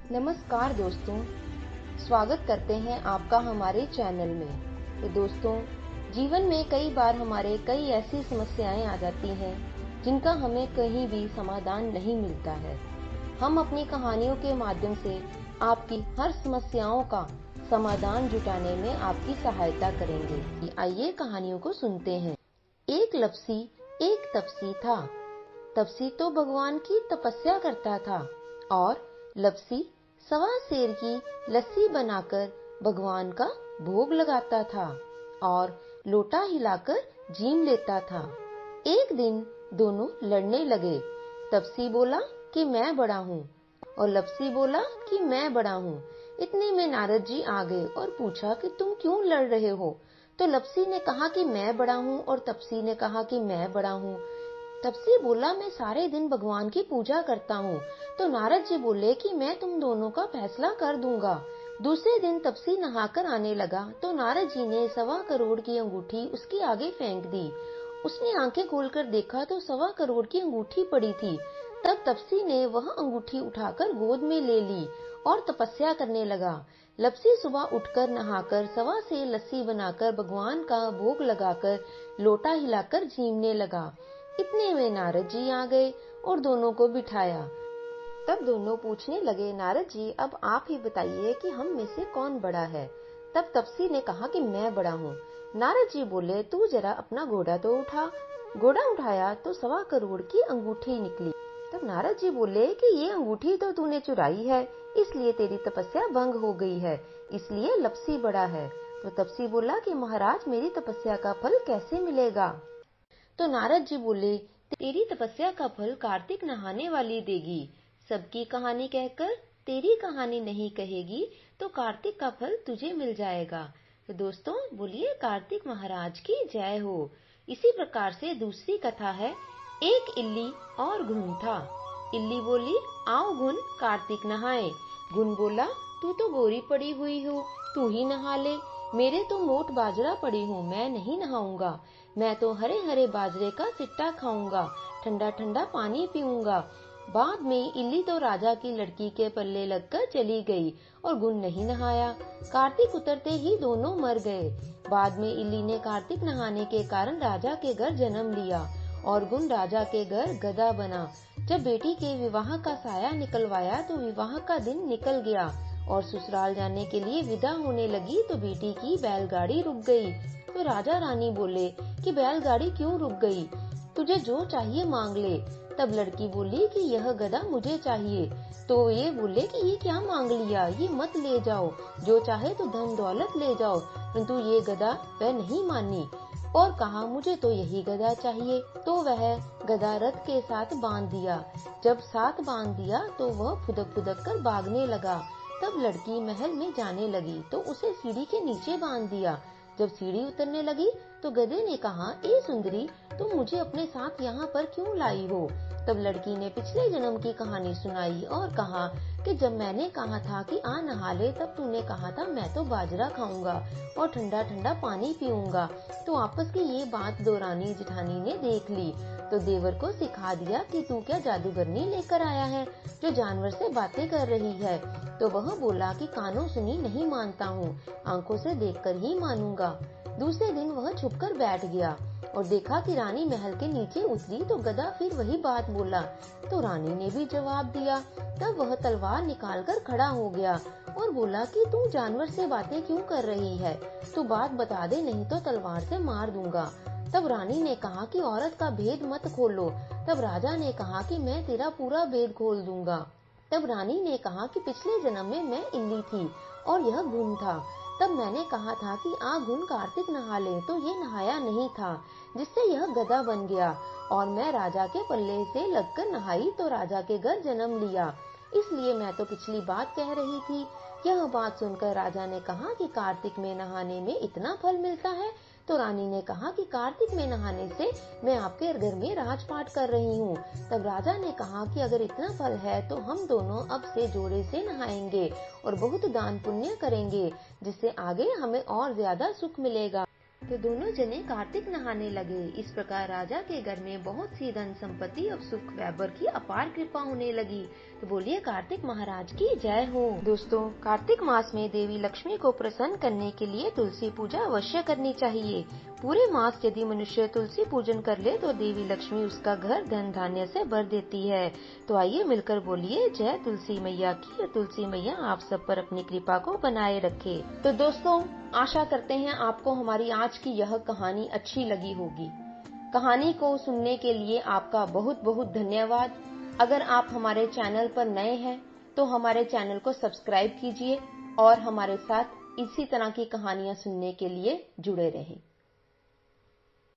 नमस्कार दोस्तों, स्वागत करते हैं आपका हमारे चैनल में। तो दोस्तों, जीवन में कई बार हमारे कई ऐसी समस्याएं आ जाती हैं जिनका हमें कहीं भी समाधान नहीं मिलता है। हम अपनी कहानियों के माध्यम से आपकी हर समस्याओं का समाधान जुटाने में आपकी सहायता करेंगे। आइए कहानियों को सुनते हैं। एक लप्सी एक तपसी था। तपसी तो भगवान की तपस्या करता था और लप्सी सवा सेर की लस्सी बनाकर भगवान का भोग लगाता था और लोटा हिलाकर जीम लेता था। एक दिन दोनों लड़ने लगे। तपसी बोला कि मैं बड़ा हूँ और लप्सी बोला कि मैं बड़ा हूँ। इतने में नारद जी आ गए और पूछा कि तुम क्यों लड़ रहे हो। तो लप्सी ने कहा कि मैं बड़ा हूँ और तपसी ने कहा कि मैं बड़ा हूँ। तपसी बोला, मैं सारे दिन भगवान की पूजा करता हूँ। तो नारद जी बोले कि मैं तुम दोनों का फैसला कर दूंगा। दूसरे दिन तपसी नहाकर आने लगा तो नारद जी ने 1.25 करोड़ की अंगूठी उसके आगे फेंक दी। उसने आंखें खोलकर देखा तो 1.25 करोड़ की अंगूठी पड़ी थी। तब तपसी ने वह अंगूठी उठाकर गोद में ले ली और तपस्या करने लगा। लप्सी सुबह उठकर नहाकर 1.25 सेर लस्सी बनाकर भगवान का भोग लगाकर लोटा हिलाकर जीमने लगा। इतने में नारद जी आ गए और दोनों को बिठाया। तब दोनों पूछने लगे, नारद जी अब आप ही बताइए कि हम में से कौन बड़ा है। तब तपसी ने कहा कि मैं बड़ा हूँ। नारद जी बोले, तू जरा अपना घोड़ा तो उठा। घोड़ा उठाया तो 1.25 करोड़ की अंगूठी निकली। तब नारद जी बोले कि ये अंगूठी तो तूने चुराई है, इसलिए तेरी तपस्या भंग हो गई है, इसलिए लप्सी बड़ा है। तो तपसी बोला कि महाराज मेरी तपस्या का फल कैसे मिलेगा। तो नारद जी बोले, तेरी तपस्या का फल कार्तिक नहाने वाली देगी। सबकी कहानी कहकर तेरी कहानी नहीं कहेगी तो कार्तिक का फल तुझे मिल जाएगा। तो दोस्तों बोलिए कार्तिक महाराज की जय हो। इसी प्रकार से दूसरी कथा है, एक इल्ली और घुन था। इल्ली बोली, आओ घुन कार्तिक नहाए। घुन बोला, तू तो गोरी पड़ी हुई हो, तू ही नहा ले। मेरे तो मोट बाजरा पड़ी हूँ, मैं नहीं नहाऊंगा। मैं तो हरे हरे बाजरे का सिट्टा खाऊंगा, ठंडा ठंडा पानी पीऊंगा। बाद में इल्ली तो राजा की लड़की के पल्ले लगकर चली गई और गुण नहीं नहाया। कार्तिक उतरते ही दोनों मर गए। बाद में इल्ली ने कार्तिक नहाने के कारण राजा के घर जन्म लिया और गुण राजा के घर गधा बना। जब बेटी के विवाह का साया निकलवाया तो विवाह का दिन निकल गया और ससुराल जाने के लिए विदा होने लगी तो बेटी की बैलगाड़ी रुक गई। तो राजा रानी बोले कि बैलगाड़ी क्यों रुक गई, तुझे जो चाहिए मांग ले। तब लड़की बोली कि यह गधा मुझे चाहिए। तो ये बोले कि ये क्या मांग लिया, ये मत ले जाओ, जो चाहे तो धन दौलत ले जाओ। परंतु ये गधा वह नहीं मानी और कहा मुझे तो यही गधा चाहिए। तो वह गधा रथ के साथ बांध दिया। जब साथ बांध दिया तो वह फुदक फुदक कर भागने लगा। तब लड़की महल में जाने लगी तो उसे सीढ़ी के नीचे बांध दिया। जब सीढ़ी उतरने लगी तो गधे ने कहा, ए सुंदरी, तुम मुझे अपने साथ यहाँ पर क्यों लाई हो। तब लड़की ने पिछले जन्म की कहानी सुनाई और कहा कि जब मैंने कहा था कि आ नहा ले तब तूने कहा था मैं तो बाजरा खाऊंगा और ठंडा ठंडा पानी पीऊंगा। तो आपस की ये बात दौरानी जिठानी ने देख ली तो देवर को सिखा दिया कि तू क्या जादूगरनी लेकर आया है जो जानवर से बातें कर रही है। तो वह बोला कि कानों सुनी नहीं मानता हूँ, आंखों से देखकर ही मानूंगा। दूसरे दिन वह छुपकर बैठ गया और देखा कि रानी महल के नीचे उतरी तो गधा फिर वही बात बोला। तो रानी ने भी जवाब दिया। तब वह तलवार निकालकर खड़ा हो गया और बोला कि तू जानवर से बातें क्यों कर रही है, तू बात बता दे नहीं तो तलवार से मार दूंगा। तब रानी ने कहा कि औरत का भेद मत खोलो। तब राजा ने कहा कि मैं तेरा पूरा भेद खोल दूंगा। तब रानी ने कहा कि पिछले जन्म में मैं इल्ली थी और यह घुन था। तब मैंने कहा था कि आ घुन कार्तिक नहा ले तो ये नहाया नहीं था, जिससे यह गधा बन गया और मैं राजा के पल्ले से लगकर नहाई तो राजा के घर जन्म लिया, इसलिए मैं तो पिछली बात कह रही थी। यह बात सुनकर राजा ने कहा कि कार्तिक में नहाने में इतना फल मिलता है। तो रानी ने कहा कि कार्तिक में नहाने से मैं आपके घर में राजपाट कर रही हूँ। तब राजा ने कहा कि अगर इतना फल है तो हम दोनों अब से जोड़े से नहाएंगे और बहुत दान पुण्य करेंगे, जिससे आगे हमें और ज्यादा सुख मिलेगा। तो दोनों जने कार्तिक नहाने लगे। इस प्रकार राजा के घर में बहुत सी धन संपत्ति और सुख वैभव की अपार कृपा होने लगी। तो बोलिए कार्तिक महाराज की जय हो। दोस्तों, कार्तिक मास में देवी लक्ष्मी को प्रसन्न करने के लिए तुलसी पूजा अवश्य करनी चाहिए। पूरे मास यदि मनुष्य तुलसी पूजन कर ले तो देवी लक्ष्मी उसका घर धन धान्य से भर देती है। तो आइए मिलकर बोलिए जय तुलसी मैया की, और तुलसी मैया आप सब पर अपनी कृपा को बनाए रखे। तो दोस्तों, आशा करते हैं आपको हमारी आज की यह कहानी अच्छी लगी होगी। कहानी को सुनने के लिए आपका बहुत बहुत धन्यवाद। अगर आप हमारे चैनल पर नए हैं तो हमारे चैनल को सब्सक्राइब कीजिए और हमारे साथ इसी तरह की कहानियां सुनने के लिए जुड़े रहें।